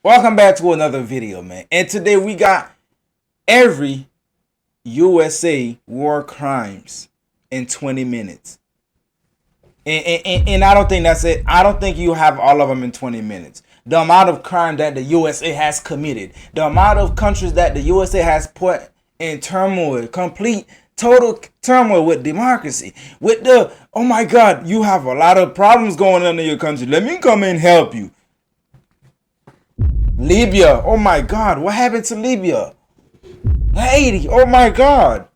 Welcome back to another video, man. And today we got every USA war crimes in 20 minutes. And I don't think that's it. I don't think you have all of them in 20 minutes. The amount of crime that the USA has committed, the amount of countries that the USA has put in turmoil, complete total turmoil with democracy, with the, oh my God, you have a lot of problems going on in your country. Let me come and help you. Libya, oh my God, what happened to Libya? Haiti, oh my God.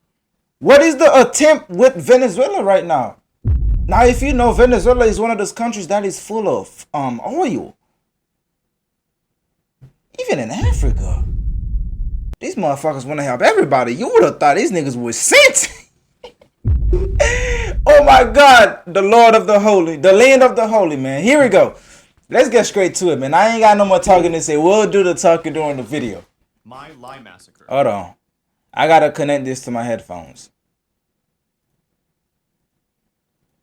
What is the attempt with Venezuela right now? Now, if you know, Venezuela is one of those countries that is full of oil. Even in Africa. These motherfuckers want to help everybody. You would have thought these niggas were sent. Oh my God, the Lord of the Holy, the land of the Holy, man. Here we go. Let's get straight to it, man. I ain't got no more talking to say. We'll do the talking during the video. My Lie Massacre. Hold on. I gotta connect this to my headphones.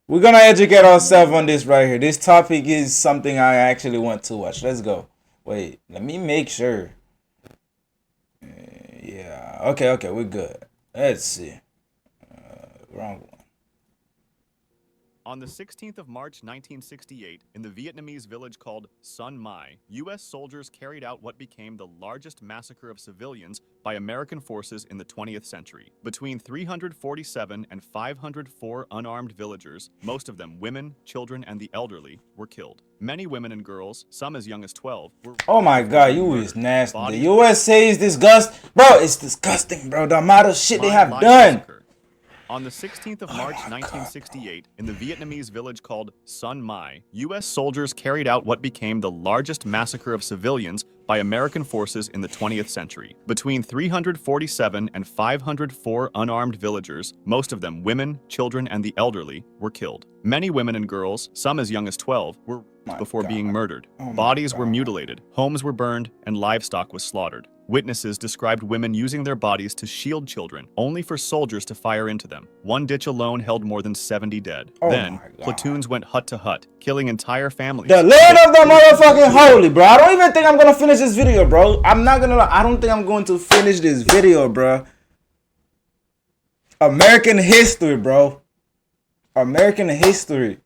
We're gonna educate ourselves on this right here. This topic is something I actually want to watch. Let's go. Wait, let me make sure. Yeah. Okay, we're good. Let's see. Wrong one. On the 16th of March 1968, in the Vietnamese village called Sun Mai, U.S. soldiers carried out what became the largest massacre of civilians by American forces in the 20th century. Between 347 and 504 unarmed villagers, most of them women, children, and the elderly, were killed. Many women and girls, some as young as 12, were... Oh my God, you is nasty. The USA is disgusting. Bro, it's disgusting, bro. The amount of shit they have done. Massacre. On the 16th of March 1968, in the Vietnamese village called Sun Mai, U.S. soldiers carried out what became the largest massacre of civilians by American forces in the 20th century. Between 347 and 504 unarmed villagers, most of them women, children, and the elderly, were killed. Many women and girls, some as young as 12, were before being murdered. Bodies were mutilated, homes were burned, and livestock was slaughtered. Witnesses described women using their bodies to shield children, only for soldiers to fire into them. One ditch alone held more than 70 dead. Then, platoons went hut to hut, killing entire families. The land of the motherfucking holy, bro. I don't even think I'm gonna finish this video, bro. I'm not gonna lie. I don't think I'm going to finish this video, bro. American history, bro. American history.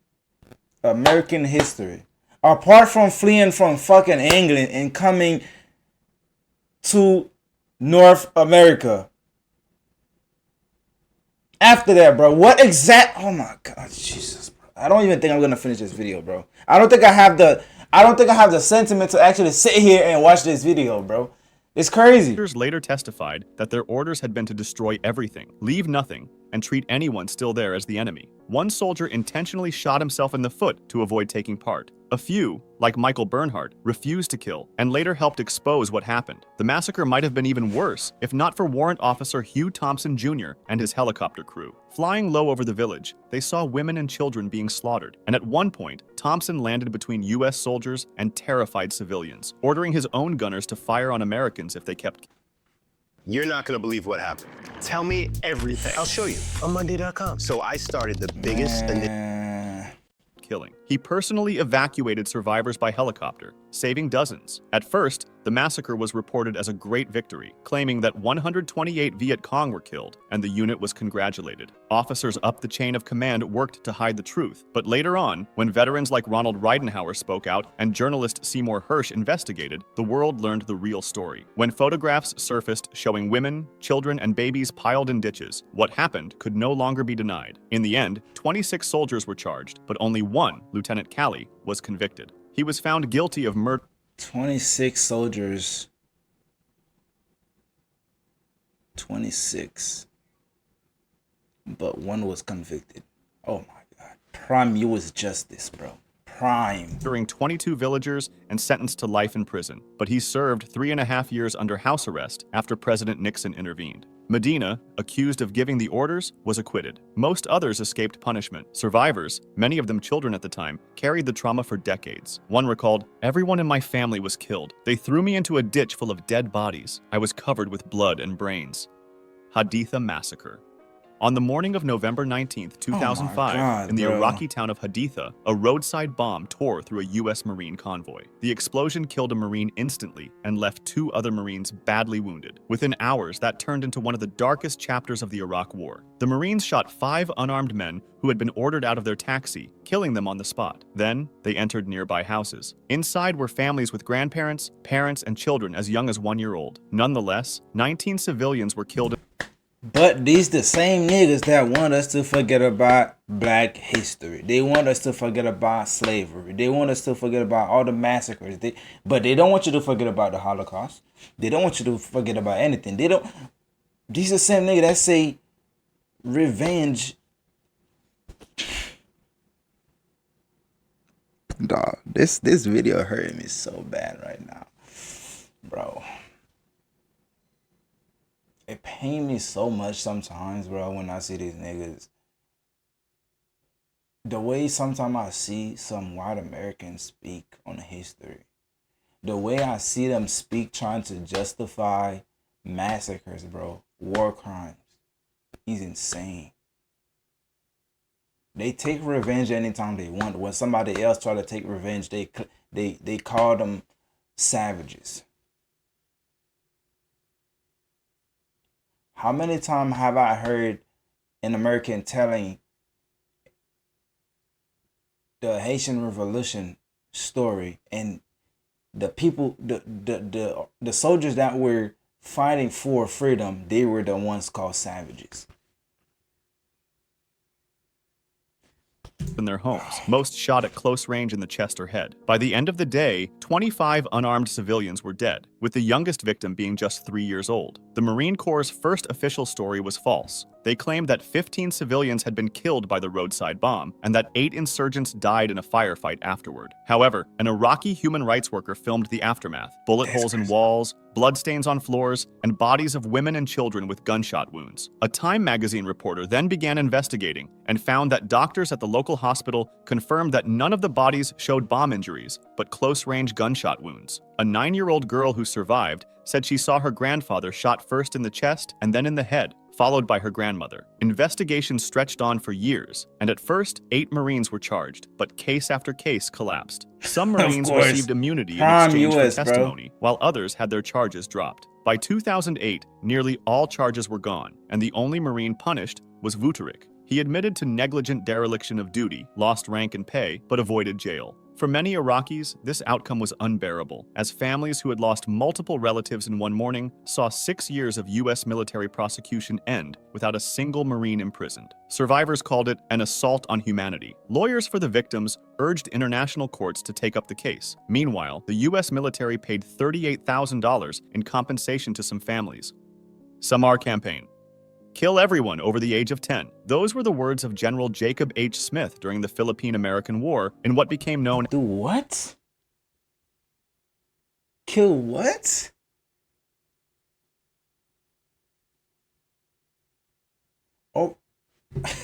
American history. Apart from fleeing from fucking England and coming to North America. After that, bro, what exact? Oh my God, Jesus, bro. I don't even think I'm gonna finish this video, bro. I don't think I have the sentiment to actually sit here and watch this video, bro. It's crazy. Soldiers later testified that their orders had been to destroy everything, leave nothing, and treat anyone still there as the enemy. One soldier intentionally shot himself in the foot to avoid taking part. A few, like Michael Bernhardt, refused to kill and later helped expose what happened. The massacre might have been even worse if not for Warrant Officer Hugh Thompson Jr. and his helicopter crew. Flying low over the village, they saw women and children being slaughtered, and at one point, Thompson landed between U.S. soldiers and terrified civilians, ordering his own gunners to fire on Americans if they kept... You're not gonna believe what happened. Tell me everything. I'll show you on Monday.com. So I started the biggest killing. He personally evacuated survivors by helicopter, saving dozens. At first, the massacre was reported as a great victory, claiming that 128 Viet Cong were killed, and the unit was congratulated. Officers up the chain of command worked to hide the truth, but later on, when veterans like Ronald Ridenhour spoke out and journalist Seymour Hersh investigated, the world learned the real story. When photographs surfaced showing women, children, and babies piled in ditches, what happened could no longer be denied. In the end, 26 soldiers were charged, but only one, Lieutenant Calley, was convicted. He was found guilty of murder. 26 soldiers. 26. But one was convicted. Oh my God. Prime U.S. justice, bro. Prime. During 22 villagers and sentenced to life in prison, but he served 3.5 years under house arrest after President Nixon intervened. Medina, accused of giving the orders, was acquitted. Most others escaped punishment. Survivors, many of them children at the time, carried the trauma for decades. One recalled, "Everyone in my family was killed. They threw me into a ditch full of dead bodies. I was covered with blood and brains." Haditha Massacre. On the morning of November 19, 2005, God, in the bro. Iraqi town of Haditha, a roadside bomb tore through a U.S. Marine convoy. The explosion killed a Marine instantly and left 2 other Marines badly wounded. Within hours, that turned into one of the darkest chapters of the Iraq War. The Marines shot 5 unarmed men who had been ordered out of their taxi, killing them on the spot. Then, they entered nearby houses. Inside were families with grandparents, parents, and children as young as 1 year old. Nonetheless, 19 civilians were killed. But these the same niggas that want us to forget about black history. They want us to forget about slavery. They want us to forget about all the massacres. But they don't want you to forget about the Holocaust. They don't want you to forget about anything. They don't. These are the same niggas that say revenge. Dog, this video hurting me so bad right now, bro. It pains me so much sometimes, bro, when I see these niggas. The way sometimes I see some white Americans speak on history. The way I see them speak trying to justify massacres, bro. War crimes. He's insane. They take revenge anytime they want. When somebody else try to take revenge, they call them savages. How many times have I heard an American telling the Haitian Revolution story, and the people, the soldiers that were fighting for freedom, they were the ones called savages. In their homes, most shot at close range in the chest or head. By the end of the day, 25 unarmed civilians were dead, with the youngest victim being just 3 years old. The Marine Corps' first official story was false. They claimed that 15 civilians had been killed by the roadside bomb, and that 8 insurgents died in a firefight afterward. However, an Iraqi human rights worker filmed the aftermath: bullet holes in walls, bloodstains on floors, and bodies of women and children with gunshot wounds. A Time magazine reporter then began investigating and found that doctors at the local hospital confirmed that none of the bodies showed bomb injuries, but close-range gunshot wounds. A 9-year-old girl who survived said she saw her grandfather shot first in the chest and then in the head, followed by her grandmother. Investigations stretched on for years, and at first, 8 Marines were charged, but case after case collapsed. Some Marines received immunity in exchange for testimony, while others had their charges dropped. By 2008, nearly all charges were gone, and the only Marine punished was Vuteric. He admitted to negligent dereliction of duty, lost rank and pay, but avoided jail. For many Iraqis, this outcome was unbearable, as families who had lost multiple relatives in one morning saw 6 years of U.S. military prosecution end without a single Marine imprisoned. Survivors called it an assault on humanity. Lawyers for the victims urged international courts to take up the case. Meanwhile, the U.S. military paid $38,000 in compensation to some families. Samar campaign. Kill everyone over the age of 10. Those were the words of General Jacob H. Smith during the Philippine-American War in what became known... Do what? Kill what? Oh.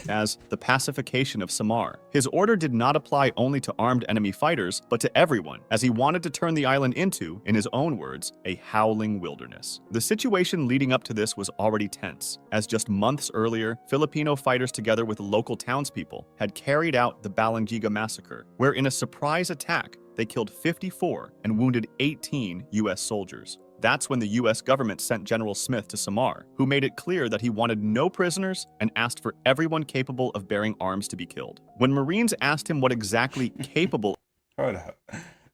as the pacification of Samar. His order did not apply only to armed enemy fighters, but to everyone, as he wanted to turn the island into, in his own words, a howling wilderness. The situation leading up to this was already tense, as just months earlier, Filipino fighters together with local townspeople had carried out the Balanghiga massacre, where in a surprise attack, they killed 54 and wounded 18 U.S. soldiers. That's when the U.S. government sent General Smith to Samar, who made it clear that he wanted no prisoners and asked for everyone capable of bearing arms to be killed. When Marines asked him what exactly capable... Hold up.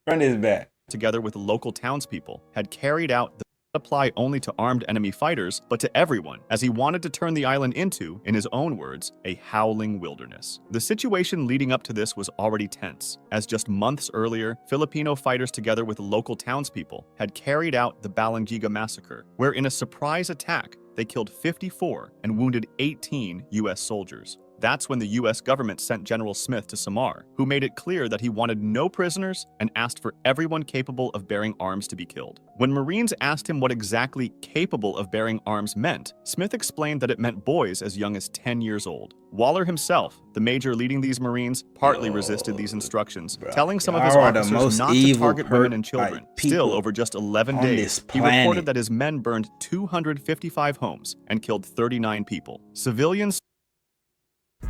Run this back. ...together with local townspeople, had carried out the apply only to armed enemy fighters, but to everyone, as he wanted to turn the island into, in his own words, a howling wilderness. The situation leading up to this was already tense, as just months earlier, Filipino fighters together with local townspeople had carried out the Balanghiga massacre, where in a surprise attack, they killed 54 and wounded 18 U.S. soldiers. That's when the U.S. government sent General Smith to Samar, who made it clear that he wanted no prisoners and asked for everyone capable of bearing arms to be killed. When Marines asked him what exactly capable of bearing arms meant, Smith explained that it meant boys as young as 10 years old. Waller himself, the major leading these Marines, partly resisted these instructions, telling some of his officers not to target women and children. Still, over just 11 days, he reported that his men burned 255 homes and killed 39 people. Civilians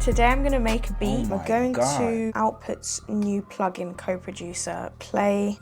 Today I'm going to make a beat. Oh We're going God. to Output's new plugin co-producer, play.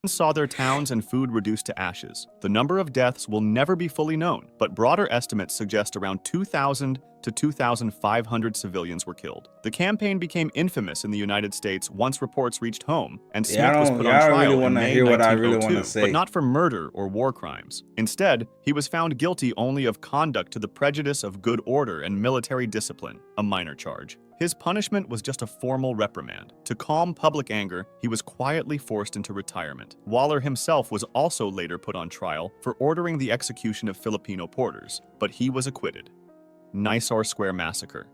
Saw their towns and food reduced to ashes. The number of deaths will never be fully known, but broader estimates suggest around 2,000 to 2,500 civilians were killed. The campaign became infamous in the United States once reports reached home, and Smith was put on trial really in wanna May hear what I really 1902, wanna say. but not for murder or war crimes. Instead, he was found guilty only of conduct to the prejudice of good order and military discipline, a minor charge. His punishment was just a formal reprimand. To calm public anger, he was quietly forced into retirement. Waller himself was also later put on trial for ordering the execution of Filipino porters, but he was acquitted. Nisour Square Massacre.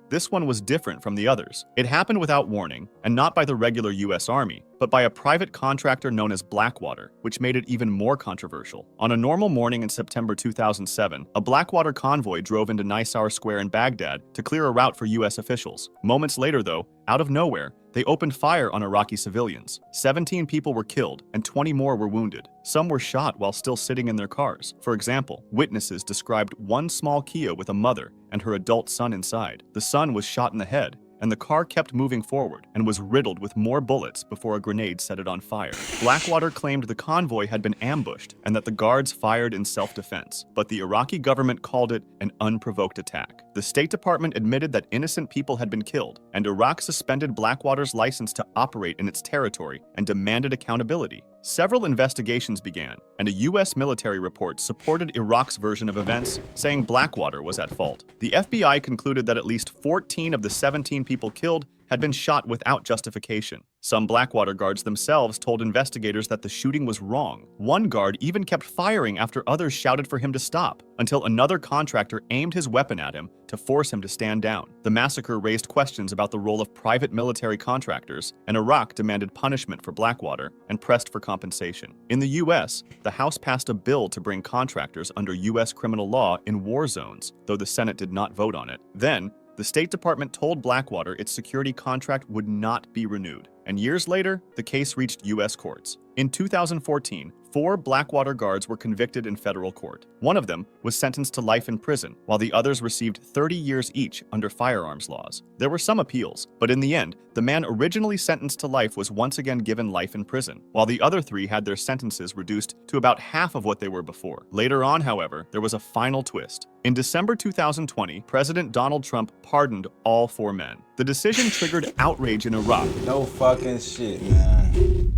This one was different from the others. It happened without warning, and not by the regular US Army, but by a private contractor known as Blackwater, which made it even more controversial. On a normal morning in September 2007, a Blackwater convoy drove into Nisour Square in Baghdad to clear a route for US officials. Moments later, though, out of nowhere, they opened fire on Iraqi civilians. 17 people were killed and 20 more were wounded. Some were shot while still sitting in their cars. For example, witnesses described one small Kia with a mother and her adult son inside. The son was shot in the head, and the car kept moving forward and was riddled with more bullets before a grenade set it on fire. Blackwater claimed the convoy had been ambushed and that the guards fired in self-defense, but the Iraqi government called it an unprovoked attack. The State Department admitted that innocent people had been killed, and Iraq suspended Blackwater's license to operate in its territory and demanded accountability. Several investigations began, and a US military report supported Iraq's version of events, saying Blackwater was at fault. The FBI concluded that at least 14 of the 17 people killed had been shot without justification. Some Blackwater guards themselves told investigators that the shooting was wrong. One guard even kept firing after others shouted for him to stop, until another contractor aimed his weapon at him to force him to stand down. The massacre raised questions about the role of private military contractors, and Iraq demanded punishment for Blackwater and pressed for compensation. In the US, the House passed a bill to bring contractors under US criminal law in war zones, though the Senate did not vote on it. Then, the State Department told Blackwater its security contract would not be renewed, and years later, the case reached US courts. In 2014, 4 Blackwater guards were convicted in federal court. One of them was sentenced to life in prison, while the others received 30 years each under firearms laws. There were some appeals, but in the end, the man originally sentenced to life was once again given life in prison, while the other 3 had their sentences reduced to about half of what they were before. Later on, however, there was a final twist. In December 2020, President Donald Trump pardoned all 4 men. The decision triggered outrage in Iraq. No fucking shit, man.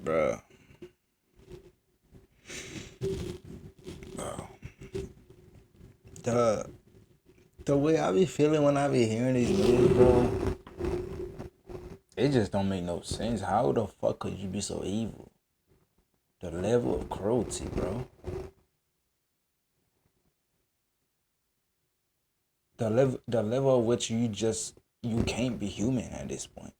Bruh. Bro. The way I be feeling when I be hearing these news, bro, it just don't make no sense. How the fuck could you be so evil? The level of cruelty, bro. The level of which you can't be human at this point.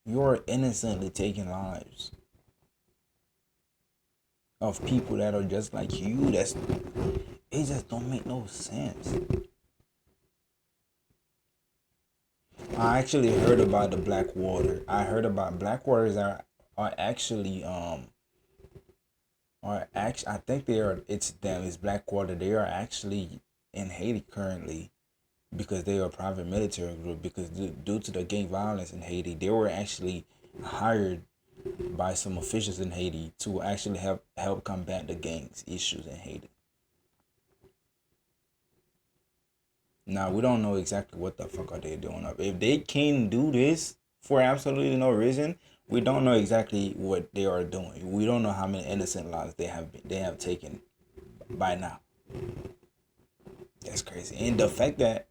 You're innocently taking lives of people that are just like you. It just don't make no sense. I actually heard about the Blackwater. I heard about Blackwaters are actually I think it's Blackwater. They are actually in Haiti currently, because they are a private military group, because due to the gang violence in Haiti, they were actually hired by some officials in Haiti to actually help combat the gangs issues in Haiti. Now, we don't know exactly what the fuck are they doing up. If they can do this for absolutely no reason, we don't know exactly what they are doing. We don't know how many innocent lives they have taken by now. That's crazy. And the fact that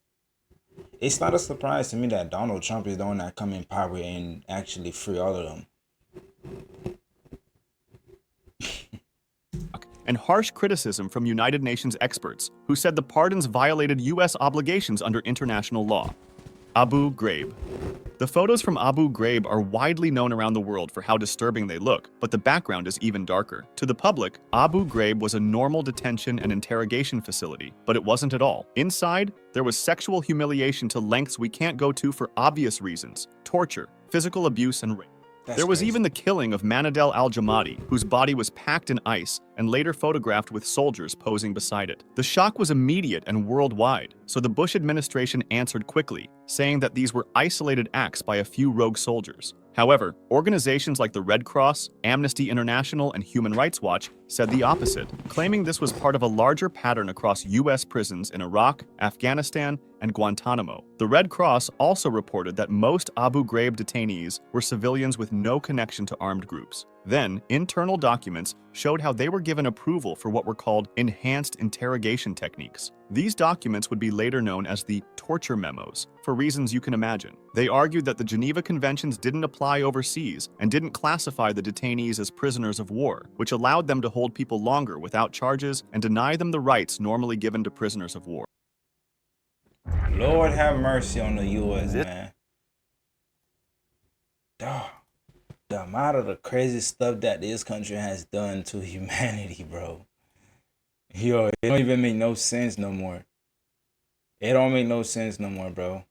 it's not a surprise to me that Donald Trump is the one that come in power and actually free all of them. And harsh criticism from United Nations experts, who said the pardons violated US obligations under international law. Abu Ghraib. The photos from Abu Ghraib are widely known around the world for how disturbing they look, but the background is even darker. To the public, Abu Ghraib was a normal detention and interrogation facility, but it wasn't at all. Inside, there was sexual humiliation to lengths we can't go to for obvious reasons, torture, physical abuse, and rape. There was crazy. even the killing of Manadel al-Jamadi, whose body was packed in ice and later photographed with soldiers posing beside it. The shock was immediate and worldwide, so the Bush administration answered quickly, saying that these were isolated acts by a few rogue soldiers. However, organizations like the Red Cross, Amnesty International, and Human Rights Watch said the opposite, claiming this was part of a larger pattern across U.S. prisons in Iraq, Afghanistan, and Guantanamo. The Red Cross also reported that most Abu Ghraib detainees were civilians with no connection to armed groups. Then, internal documents showed how they were given approval for what were called enhanced interrogation techniques. These documents would be later known as the torture memos, for reasons you can imagine. They argued that the Geneva Conventions didn't apply overseas and didn't classify the detainees as prisoners of war, which allowed them to hold people longer without charges and deny them the rights normally given to prisoners of war. Lord have mercy on the U.S., man. Dog. The amount of the crazy stuff that this country has done to humanity, bro. Yo, it don't even make no sense no more. It don't make no sense no more, bro.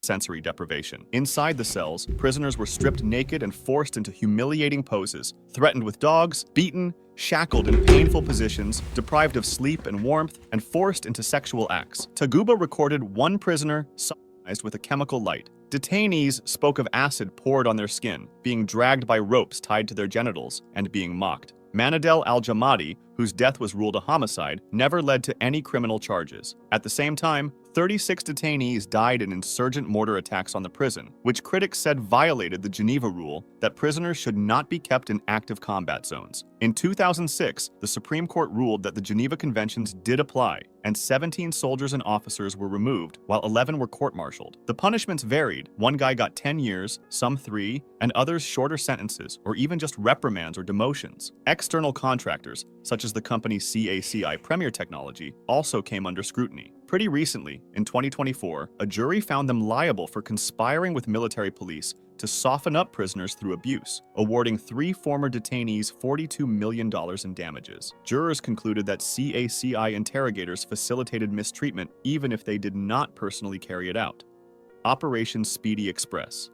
Sensory deprivation. Inside the cells, prisoners were stripped naked and forced into humiliating poses, threatened with dogs, beaten, shackled in painful positions, deprived of sleep and warmth, and forced into sexual acts. Taguba recorded one prisoner sodomized with a chemical light. Detainees spoke of acid poured on their skin, being dragged by ropes tied to their genitals, and being mocked. Manadel al-Jamadi, whose death was ruled a homicide, never led to any criminal charges. At the same time, 36 detainees died in insurgent mortar attacks on the prison, which critics said violated the Geneva rule that prisoners should not be kept in active combat zones. In 2006, the Supreme Court ruled that the Geneva Conventions did apply, and 17 soldiers and officers were removed, while 11 were court-martialed. The punishments varied. One guy got 10 years, some 3, and others shorter sentences, or even just reprimands or demotions. External contractors, such as the company CACI Premier Technology, also came under scrutiny. Pretty recently, in 2024, a jury found them liable for conspiring with military police to soften up prisoners through abuse, awarding 3 former detainees $42 million in damages. Jurors concluded that CACI interrogators facilitated mistreatment even if they did not personally carry it out. Operation Speedy Express.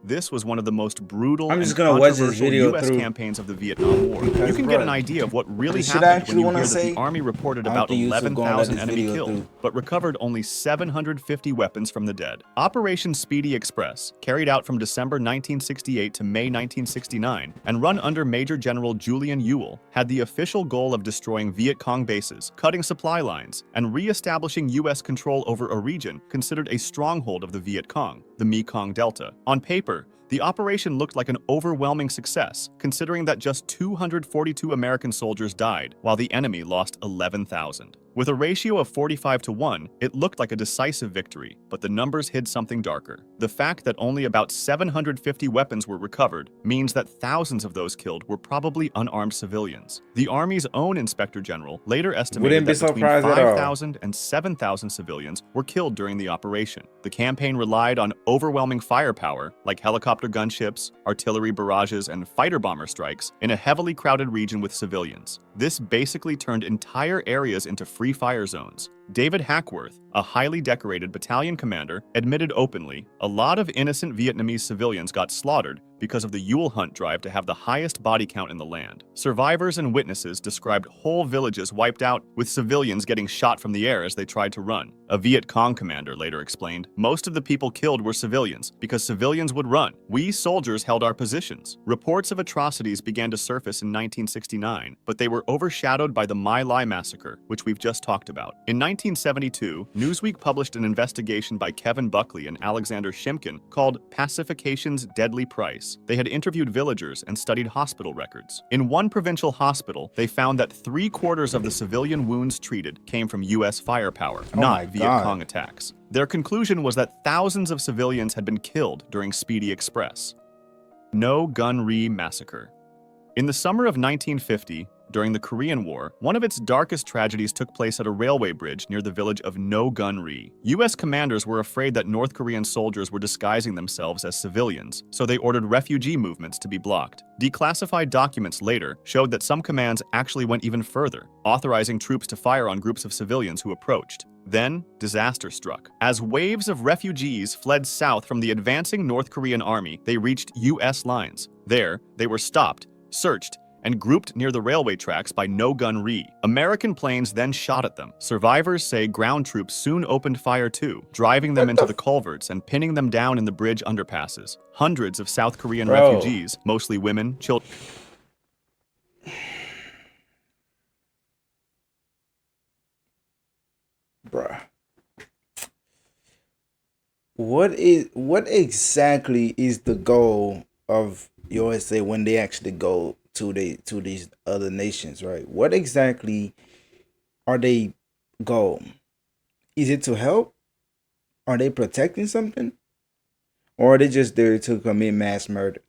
This was one of the most brutal and controversial U.S. campaigns of the Vietnam War. You can get an idea of what really happened when you hear that the Army reported about 11,000 enemy killed, but recovered only 750 weapons from the dead. Operation Speedy Express, carried out from December 1968 to May 1969, and run under Major General Julian Ewell, had the official goal of destroying Viet Cong bases, cutting supply lines, and re-establishing U.S. control over a region considered a stronghold of the Viet Cong, the Mekong Delta. On paper, the operation looked like an overwhelming success, considering that just 242 American soldiers died, while the enemy lost 11,000. With a ratio of 45-1, it looked like a decisive victory, but the numbers hid something darker. The fact that only about 750 weapons were recovered means that thousands of those killed were probably unarmed civilians. The Army's own Inspector General later estimated that between 5,000 and 7,000 civilians were killed during the operation. The campaign relied on overwhelming firepower, like helicopter gunships, artillery barrages, and fighter bomber strikes, in a heavily crowded region with civilians. This basically turned entire areas into free fire zones. David Hackworth, a highly decorated battalion commander, admitted openly, "A lot of innocent Vietnamese civilians got slaughtered because of the Yule Hunt drive to have the highest body count in the land." Survivors and witnesses described whole villages wiped out, with civilians getting shot from the air as they tried to run. A Viet Cong commander later explained, "Most of the people killed were civilians, because civilians would run. We soldiers held our positions." Reports of atrocities began to surface in 1969, but they were overshadowed by the My Lai massacre, which we've just talked about. In 1972, Newsweek published an investigation by Kevin Buckley and Alexander Shimkin called Pacification's Deadly Price. They had interviewed villagers and studied hospital records. In one provincial hospital, they found that 3/4 of the civilian wounds treated came from U.S. firepower, not Viet Cong attacks. Their conclusion was that thousands of civilians had been killed during Speedy Express. No Ghraib massacre. In the summer of 1950, during the Korean War, one of its darkest tragedies took place at a railway bridge near the village of No Ghraib. U.S. commanders were afraid that North Korean soldiers were disguising themselves as civilians, so they ordered refugee movements to be blocked. Declassified documents later showed that some commands actually went even further, authorizing troops to fire on groups of civilians who approached. Then, disaster struck. As waves of refugees fled south from the advancing North Korean army, they reached U.S. lines. There, they were stopped, searched, and grouped near the railway tracks by no-gun Ghraib. American planes then shot at them. Survivors say ground troops soon opened fire too, driving them into the culverts and pinning them down in the bridge underpasses. Hundreds of South Korean refugees, mostly women, children. Bruh. What exactly is the goal of USA when they actually go to these other nations, right? What exactly are they goal? Is it to help? Are they protecting something? Or are they just there to commit mass murder?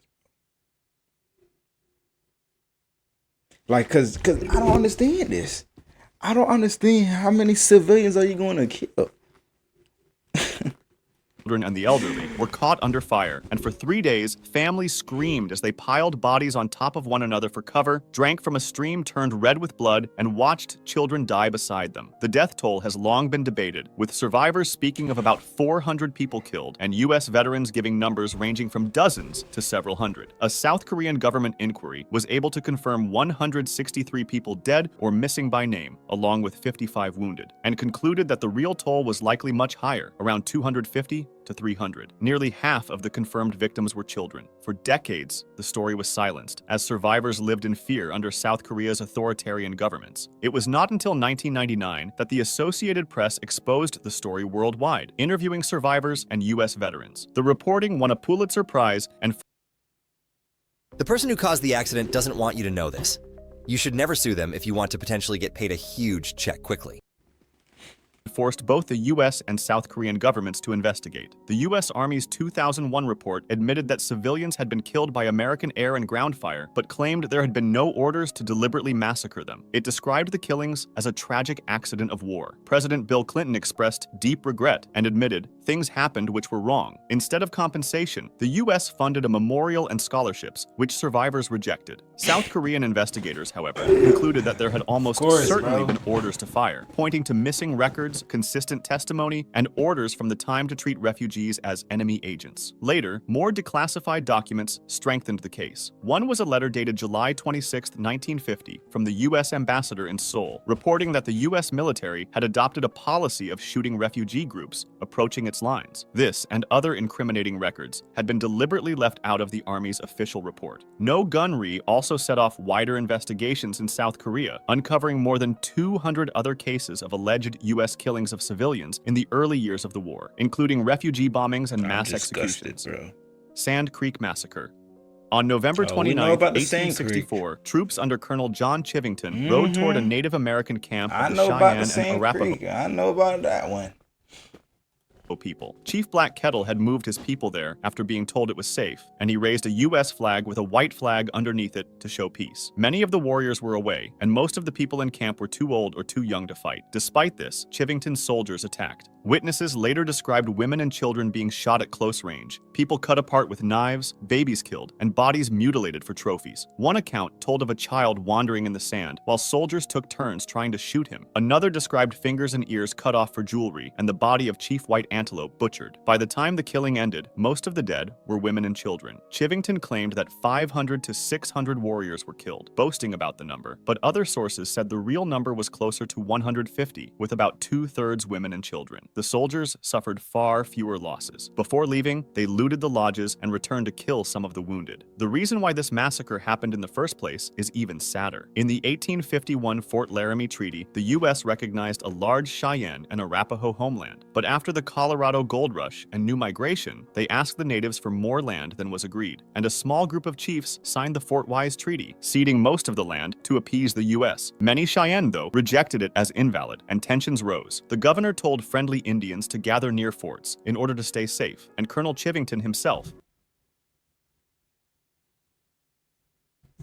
Like, cause I don't understand this. I don't understand how many civilians are you going to kill? And the elderly were caught under fire, and for 3 days, families screamed as they piled bodies on top of one another for cover, drank from a stream turned red with blood, and watched children die beside them. The death toll has long been debated, with survivors speaking of about 400 people killed, and U.S. veterans giving numbers ranging from dozens to several hundred. A South Korean government inquiry was able to confirm 163 people dead or missing by name, along with 55 wounded, and concluded that the real toll was likely much higher, around 250 to 300. Nearly half of the confirmed victims were children. For decades, the story was silenced, as survivors lived in fear under South Korea's authoritarian governments. It was not until 1999 that the Associated Press exposed the story worldwide, interviewing survivors and U.S. veterans. The reporting won a Pulitzer Prize and The person who caused the accident doesn't want you to know this. You should never sue them if you want to potentially get paid a huge check quickly. Forced both the U.S. and South Korean governments to investigate. The U.S. Army's 2001 report admitted that civilians had been killed by American air and ground fire, but claimed there had been no orders to deliberately massacre them. It described the killings as a tragic accident of war. President Bill Clinton expressed deep regret and admitted things happened which were wrong. Instead of compensation, the U.S. funded a memorial and scholarships, which survivors rejected. South Korean investigators, however, concluded that there had almost certainly been orders to fire, pointing to missing records, consistent testimony, and orders from the time to treat refugees as enemy agents. Later, more declassified documents strengthened the case. One was a letter dated July 26, 1950, from the U.S. ambassador in Seoul, reporting that the U.S. military had adopted a policy of shooting refugee groups approaching its lines. This and other incriminating records had been deliberately left out of the Army's official report. No Gun Ghraib also set off wider investigations in South Korea, uncovering more than 200 other cases of alleged U.S. killings of civilians in the early years of the war, including refugee bombings and mass executions. Bro. Sand Creek Massacre. On November 29, 1864, troops under Colonel John Chivington rode toward a Native American camp of the Cheyenne and Arapaho. I know about that one. People. Chief Black Kettle had moved his people there after being told it was safe, and he raised a U.S. flag with a white flag underneath it to show peace. Many of the warriors were away, and most of the people in camp were too old or too young to fight. Despite this, Chivington's soldiers attacked. Witnesses later described women and children being shot at close range, people cut apart with knives, babies killed, and bodies mutilated for trophies. One account told of a child wandering in the sand while soldiers took turns trying to shoot him. Another described fingers and ears cut off for jewelry and the body of Chief White Antelope butchered. By the time the killing ended, most of the dead were women and children. Chivington claimed that 500 to 600 warriors were killed, boasting about the number, but other sources said the real number was closer to 150, with about 2/3 women and children. The soldiers suffered far fewer losses. Before leaving, they looted the lodges and returned to kill some of the wounded. The reason why this massacre happened in the first place is even sadder. In the 1851 Fort Laramie Treaty, the U.S. recognized a large Cheyenne and Arapaho homeland, but after the Colorado Gold Rush and new migration, they asked the natives for more land than was agreed, and a small group of chiefs signed the Fort Wise Treaty, ceding most of the land to appease the U.S. Many Cheyenne, though, rejected it as invalid, and tensions rose. The governor told friendly Indians to gather near forts in order to stay safe, and Colonel Chivington himself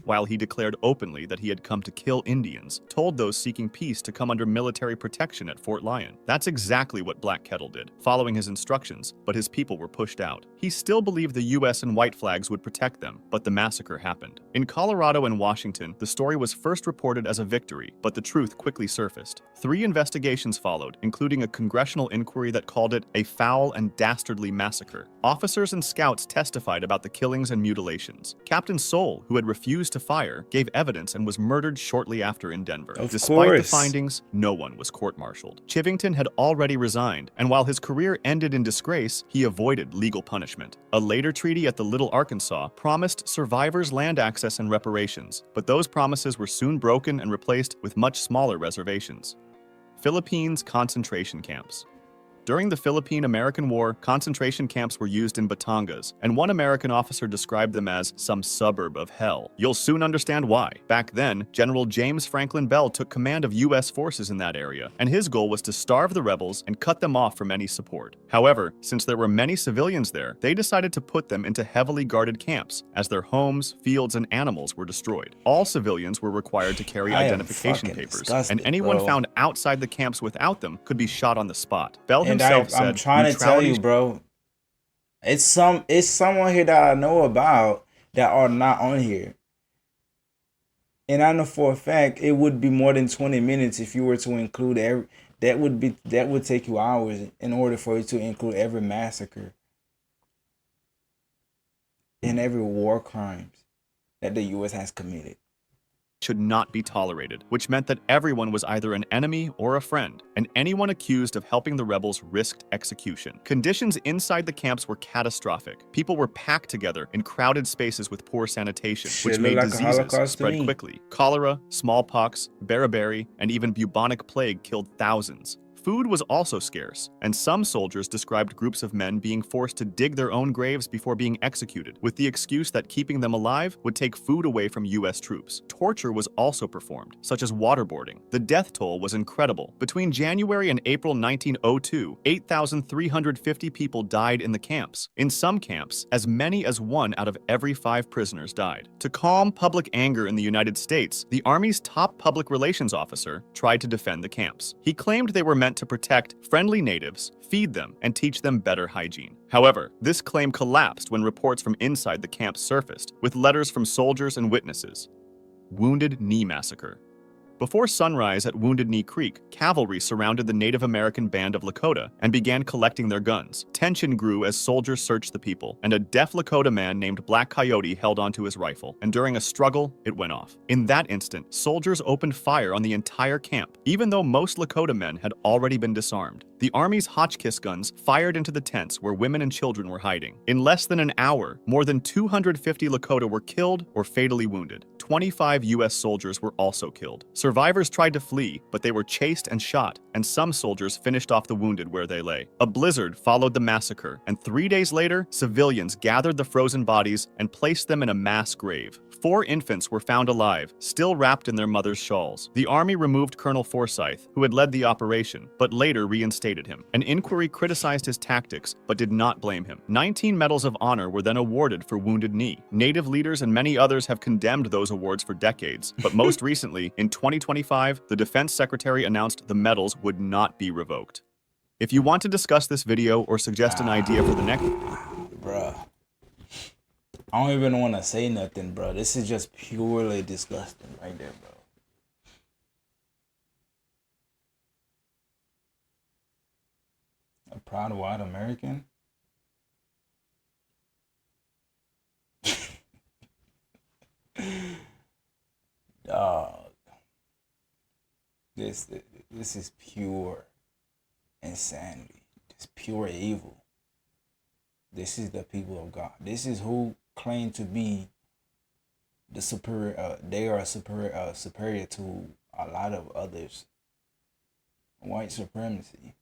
while he declared openly that he had come to kill Indians, told those seeking peace to come under military protection at Fort Lyon. That's exactly what Black Kettle did, following his instructions, but his people were pushed out. He still believed the US and white flags would protect them, but the massacre happened. In Colorado and Washington, the story was first reported as a victory, but the truth quickly surfaced. 3 investigations followed, including a congressional inquiry that called it a foul and dastardly massacre. Officers and scouts testified about the killings and mutilations. Captain Soule, who had refused to fire, gave evidence and was murdered shortly after in Denver. Despite the findings, no one was court-martialed. Chivington had already resigned, and while his career ended in disgrace, he avoided legal punishment. A later treaty at the Little Arkansas promised survivors land access and reparations, but those promises were soon broken and replaced with much smaller reservations. Philippines concentration camps. During the Philippine-American War, concentration camps were used in Batangas, and one American officer described them as some suburb of hell. You'll soon understand why. Back then, General James Franklin Bell took command of U.S. forces in that area, and his goal was to starve the rebels and cut them off from any support. However, since there were many civilians there, they decided to put them into heavily guarded camps, as their homes, fields, and animals were destroyed. All civilians were required to carry identification papers, and anyone found outside the camps without them could be shot on the spot. Bell himself said, I'm trying to tell you, bro. It's someone here that I know about that are not on here. And I know for a fact it would be more than 20 minutes if you were to include every that would take you hours in order for you to include every massacre and every war crimes that the US has committed. Should not be tolerated, which meant that everyone was either an enemy or a friend, and anyone accused of helping the rebels risked execution. Conditions inside the camps were catastrophic. People were packed together in crowded spaces with poor sanitation, which made diseases spread quickly. Cholera, smallpox, beriberi, and even bubonic plague killed thousands. Food was also scarce, and some soldiers described groups of men being forced to dig their own graves before being executed, with the excuse that keeping them alive would take food away from US troops. Torture was also performed, such as waterboarding. The death toll was incredible. Between January and April 1902, 8,350 people died in the camps. In some camps, as many as 1 out of every 5 prisoners died. To calm public anger in the United States, the Army's top public relations officer tried to defend the camps. He claimed they were meant to protect friendly natives, feed them, and teach them better hygiene. However, this claim collapsed when reports from inside the camp surfaced, with letters from soldiers and witnesses. Wounded Knee Massacre. Before sunrise at Wounded Knee Creek, cavalry surrounded the Native American band of Lakota and began collecting their guns. Tension grew as soldiers searched the people, and a deaf Lakota man named Black Coyote held onto his rifle, and during a struggle, it went off. In that instant, soldiers opened fire on the entire camp, even though most Lakota men had already been disarmed. The Army's Hotchkiss guns fired into the tents where women and children were hiding. In less than an hour, more than 250 Lakota were killed or fatally wounded. 25 U.S. soldiers were also killed. Survivors tried to flee, but they were chased and shot, and some soldiers finished off the wounded where they lay. A blizzard followed the massacre, and 3 days later, civilians gathered the frozen bodies and placed them in a mass grave. 4 infants were found alive, still wrapped in their mothers' shawls. The Army removed Colonel Forsyth, who had led the operation, but later reinstated him. An inquiry criticized his tactics, but did not blame him. 19 medals of honor were then awarded for Wounded Knee. Native leaders and many others have condemned those awards for decades, but most recently, in 2025, the Defense Secretary announced the medals would not be revoked. If you want to discuss this video or suggest an idea for the next... Bruh. I don't even want to say nothing, bro. This is just purely disgusting right there, bro. A proud white American? Dog. This is pure insanity. It's pure evil. This is the people of God. This is who claim to be the superior. They are superior to a lot of others. White supremacy.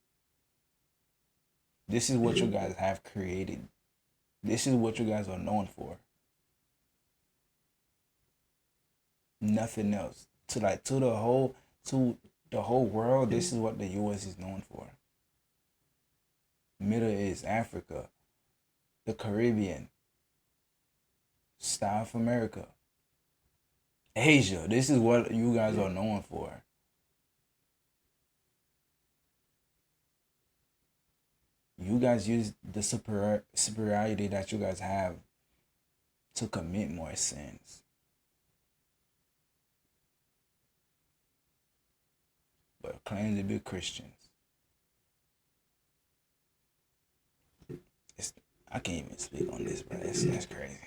This is what you guys have created. This is what you guys are known for. Nothing else. To the whole world, this is what the US is known for. Middle East, Africa, the Caribbean, South America. Asia, this is what you guys are known for. You guys use the superiority that you guys have to commit more sins. But claim to be Christians. I can't even speak on this, bro. That's crazy.